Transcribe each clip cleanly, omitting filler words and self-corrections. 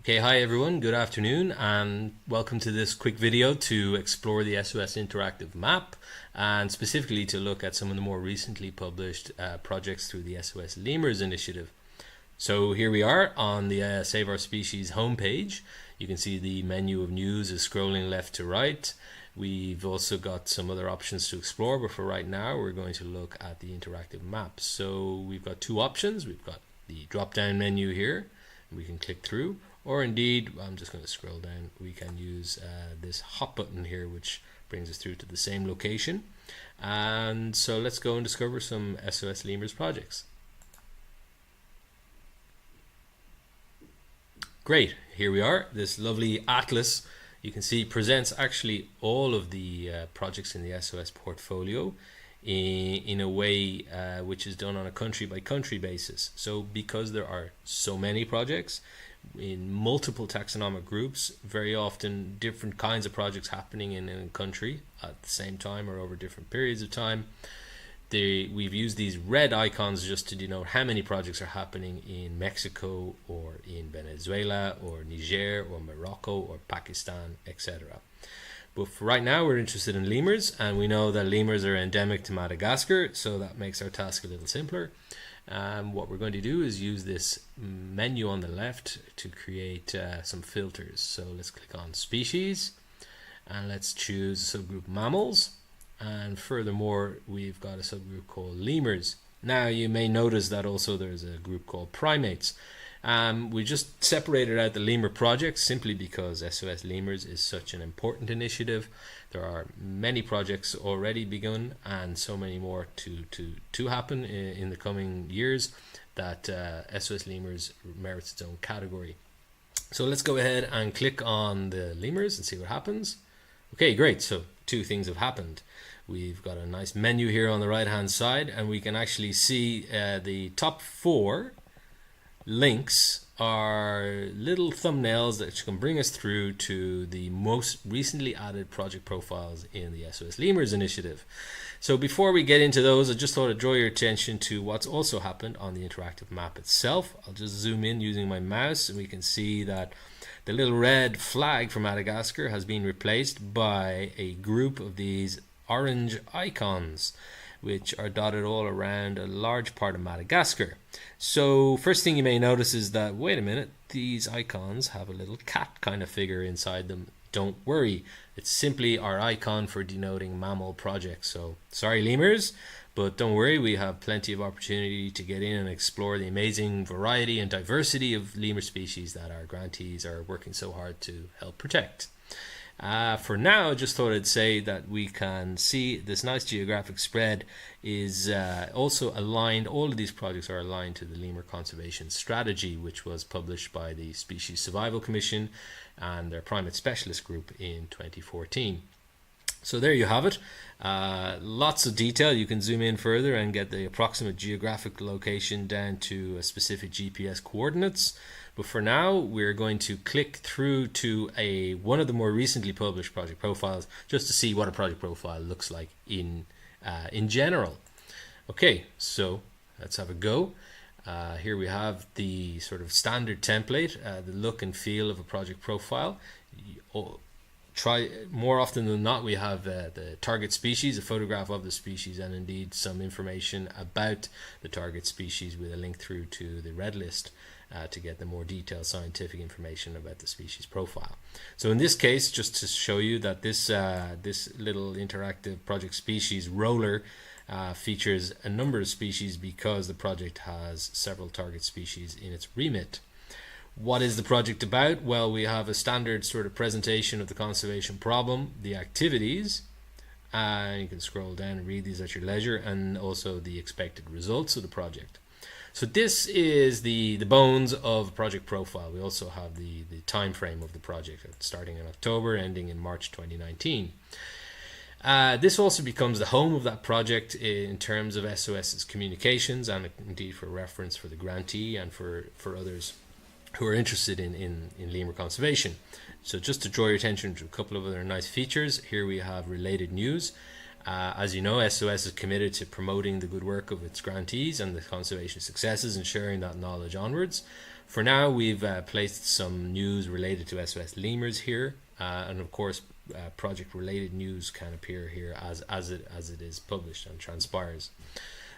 Okay, hi everyone, good afternoon, and welcome to this quick video to explore the SOS Interactive Map, and specifically to look at some of the more recently published projects through the SOS Lemurs initiative. So here we are on the Save Our Species homepage. You can see the menu of news is scrolling left to right. We've also got some other options to explore, but for right now we're going to look at the interactive map. So we've got two options. We've got the drop down menu here, we can click through, or indeed, I'm just going to scroll down, we can use this hop button here, which brings us through to the same location. And so let's go and discover some SOS Lemurs projects. Great, here we are. This lovely atlas, you can see, presents actually all of the projects in the SOS portfolio in a way which is done on a country by country basis. So because there are so many projects in multiple taxonomic groups, very often different kinds of projects happening in a country at the same time or over different periods of time, we've used these red icons just to denote how many projects are happening in Mexico or in Venezuela or Niger or Morocco or Pakistan, etc. But for right now we're interested in lemurs, and we know that lemurs are endemic to Madagascar, so that makes our task a little simpler. What we're going to do is use this menu on the left to create some filters. So let's click on species and let's choose subgroup mammals, and furthermore we've got a subgroup called lemurs. Now you may notice that also there's a group called primates. We just separated out the lemur project simply because SOS Lemurs is such an important initiative. There are many projects already begun and so many more to happen in the coming years that SOS Lemurs merits its own category. So let's go ahead and click on the lemurs and see what happens. Okay, great. So two things have happened. We've got a nice menu here on the right hand side, and we can actually see the top 4 links are little thumbnails that can bring us through to the most recently added project profiles in the SOS Lemurs initiative. So before we get into those, I just thought I'd draw your attention to what's also happened on the interactive map itself. I'll just zoom in using my mouse, and we can see that the little red flag for Madagascar has been replaced by a group of these orange icons, which are dotted all around a large part of Madagascar. So first thing you may notice is that, wait a minute, these icons have a little cat kind of figure inside them. Don't worry, it's simply our icon for denoting mammal projects. So sorry lemurs, but don't worry, we have plenty of opportunity to get in and explore the amazing variety and diversity of lemur species that our grantees are working so hard to help protect. For now, I just thought I'd say that we can see this nice geographic spread is also aligned. All of these projects are aligned to the Lemur Conservation Strategy, which was published by the Species Survival Commission and their Primate Specialist Group in 2014. So there you have it. Lots of detail. You can zoom in further and get the approximate geographic location down to a specific GPS coordinates. But for now, we're going to click through to one of the more recently published project profiles just to see what a project profile looks like in general. Okay, so let's have a go. Here we have the sort of standard template, the look and feel of a project profile. More often than not, we have the target species, a photograph of the species, and indeed some information about the target species with a link through to the red list to get the more detailed scientific information about the species profile. So in this case, just to show you that this little interactive project species roller features a number of species because the project has several target species in its remit. What is the project about? Well, we have a standard sort of presentation of the conservation problem, the activities, and you can scroll down and read these at your leisure, and also the expected results of the project. So this is the bones of a project profile. We also have the time frame of the project, starting in October, ending in March 2019. This also becomes the home of that project in terms of SOS's communications, and indeed for reference for the grantee and for others who are interested in lemur conservation. So just to draw your attention to a couple of other nice features, here we have related news. As you know, SOS is committed to promoting the good work of its grantees and the conservation successes and sharing that knowledge onwards. For now, we've placed some news related to SOS Lemurs here, and of course, project-related news can appear here as it is published and transpires.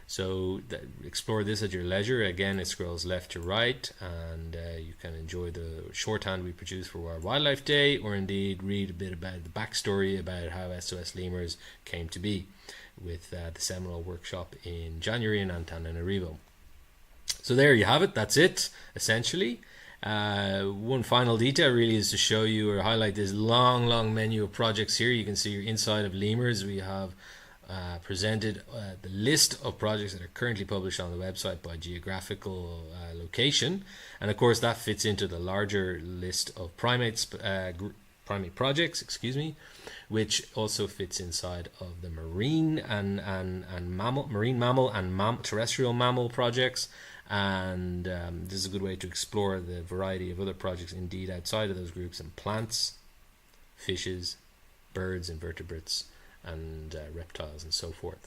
So explore this at your leisure. Again, it scrolls left to right, and you can enjoy the shorthand we produce for World Wildlife Day, or indeed read a bit about the backstory about how SOS Lemurs came to be, with the seminal workshop in January in Antananarivo. So there you have it. That's it, essentially. One final detail really is to show you or highlight this long menu of projects here. You can see inside of Lemurs we have presented the list of projects that are currently published on the website by geographical location, and of course that fits into the larger list of primate projects, which also fits inside of the marine and mammal and terrestrial mammal projects. And this is a good way to explore the variety of other projects indeed outside of those groups, and plants, fishes, birds, invertebrates, and reptiles, and so forth.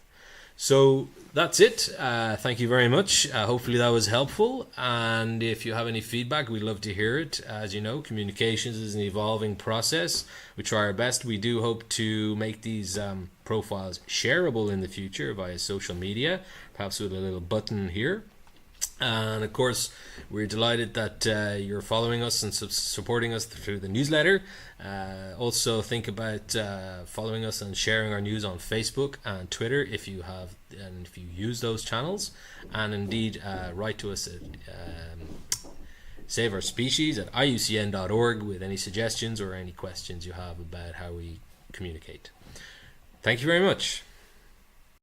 So that's it. Thank you very much. Hopefully that was helpful, and if you have any feedback, we'd love to hear it. As you know, communications is an evolving process. We try our best. We do hope to make these profiles shareable in the future via social media, perhaps with a little button here. And of course, we're delighted that you're following us and supporting us through the newsletter. Also, think about following us and sharing our news on Facebook and Twitter if you use those channels. And indeed, write to us at Save Our Species at IUCN.org with any suggestions or any questions you have about how we communicate. Thank you very much.